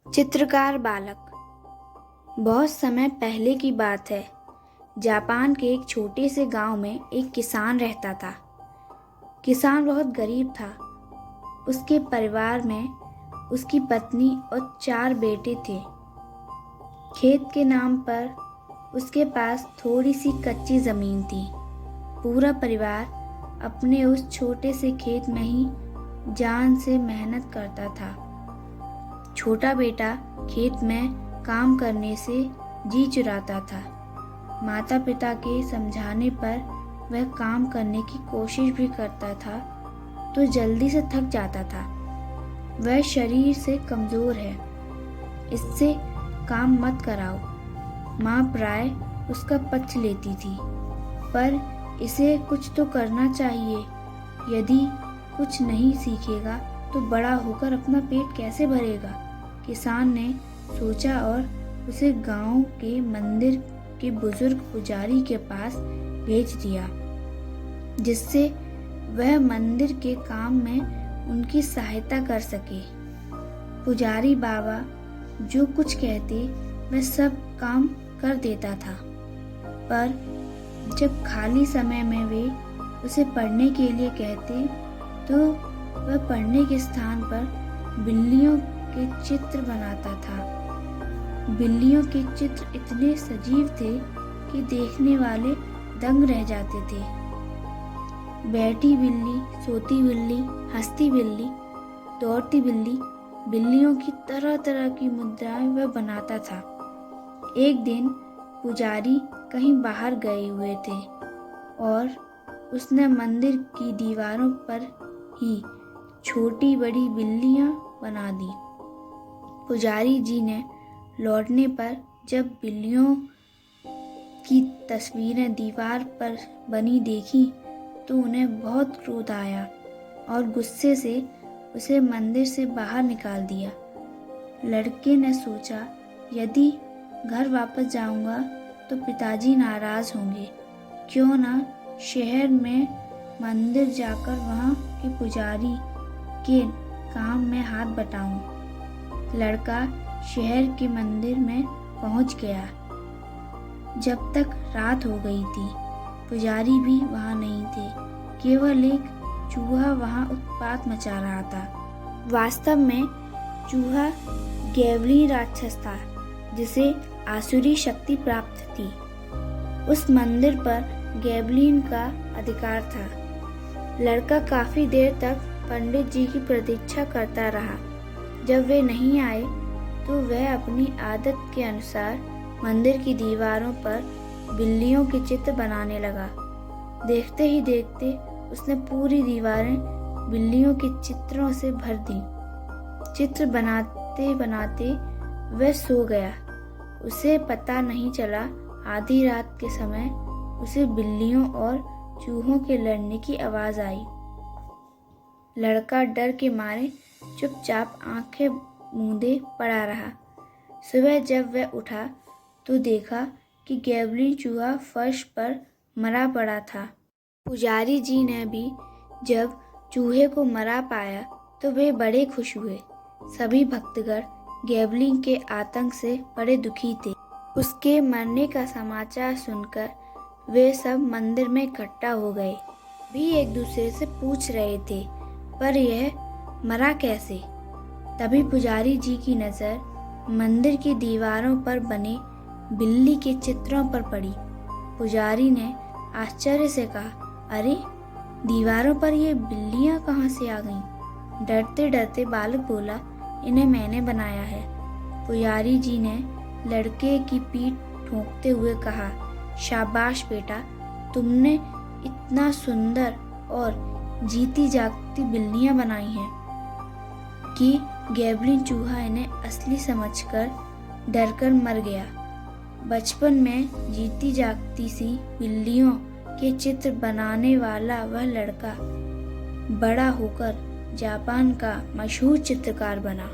चित्रकार बालक। बहुत समय पहले की बात है। जापान के एक छोटे से गांव में एक किसान रहता था। किसान बहुत गरीब था। उसके परिवार में उसकी पत्नी और 4 बेटे थे। खेत के नाम पर उसके पास थोड़ी सी कच्ची ज़मीन थी। पूरा परिवार अपने उस छोटे से खेत में ही जान से मेहनत करता था। छोटा बेटा खेत में काम करने से जी चुराता था। माता पिता के समझाने पर वह काम करने की कोशिश भी करता था तो जल्दी से थक जाता था। वह शरीर से कमज़ोर है, इससे काम मत कराओ। माँ प्राय उसका पक्ष लेती थी, पर इसे कुछ तो करना चाहिए। यदि कुछ नहीं सीखेगा तो बड़ा होकर अपना पेट कैसे भरेगा। किसान ने सोचा और उसे गांव के मंदिर के बुजुर्ग पुजारी के पास भेज दिया, जिससे वह मंदिर के काम में उनकी सहायता कर सके। पुजारी बाबा जो कुछ कहते वह सब काम कर देता था, पर जब खाली समय में वे उसे पढ़ने के लिए कहते तो वह पढ़ने के स्थान पर बिल्लियों के चित्र बनाता था। बिल्लियों के चित्र इतने सजीव थे कि देखने वाले दंग रह जाते थे। बैठी बिल्ली, सोती बिल्ली, हंसती बिल्ली, दौड़ती बिल्ली, बिल्लियों की तरह तरह की मुद्राएं वह बनाता था। एक दिन पुजारी कहीं बाहर गए हुए थे और उसने मंदिर की दीवारों पर ही छोटी बड़ी बिल्लियां बना दी। पुजारी जी ने लौटने पर जब बिल्लियों की तस्वीरें दीवार पर बनी देखी तो उन्हें बहुत क्रोध आया और गुस्से से उसे मंदिर से बाहर निकाल दिया। लड़के ने सोचा, यदि घर वापस जाऊंगा तो पिताजी नाराज होंगे। क्यों ना शहर में मंदिर जाकर वहाँ के पुजारी के काम में हाथ बटाऊं। लड़का शहर के मंदिर में पहुँच गया। जब तक रात हो गई थी, पुजारी भी वहाँ नहीं थे। केवल एक चूहा वहाँ उत्पात मचा रहा था। वास्तव में चूहा गैवली राक्षस था, जिसे आसुरी शक्ति प्राप्त थी। उस मंदिर पर गैवलीन का अधिकार था। लड़का काफी देर तक पंडित जी की प्रतीक्षा करता रहा। जब वे नहीं आए तो वह अपनी आदत के अनुसार मंदिर की दीवारों पर बिल्लियों के चित्र बनाने लगा। देखते ही देखते उसने पूरी दीवारें बिल्लियों के चित्रों से भर दी। चित्र बनाते बनाते वह सो गया। उसे पता नहीं चला, आधी रात के समय उसे बिल्लियों और चूहों के लड़ने की आवाज आई। लड़का डर के मारे चुपचाप आंखें मूंदे पड़ा रहा। सुबह जब वह उठा तो देखा कि गैवलिन चूहा फर्श पर मरा पड़ा था। पुजारी जी ने भी जब चूहे को मरा पाया तो वे बड़े खुश हुए। सभी भक्तगण गैवलिन के आतंक से बड़े दुखी थे। उसके मरने का समाचार सुनकर वे सब मंदिर में इकट्ठा हो गए। भी एक दूसरे से पूछ रहे थे, पर यह मरा कैसे? तभी पुजारी जी की नज़र मंदिर की दीवारों पर बने बिल्ली के चित्रों पर पड़ी। पुजारी ने आश्चर्य से कहा, अरे, दीवारों पर ये बिल्लियां कहाँ से आ गईं? डरते डरते बालक बोला, इन्हें मैंने बनाया है। पुजारी जी ने लड़के की पीठ ठोंकते हुए कहा, शाबाश बेटा, तुमने इतना सुंदर और जीती जागती बिल्लियां बनाई हैं कि गैवलिन चूहा इन्हें असली समझकर डरकर मर गया। बचपन में जीती जागती सी बिल्लियों के चित्र बनाने वाला वह लड़का बड़ा होकर जापान का मशहूर चित्रकार बना।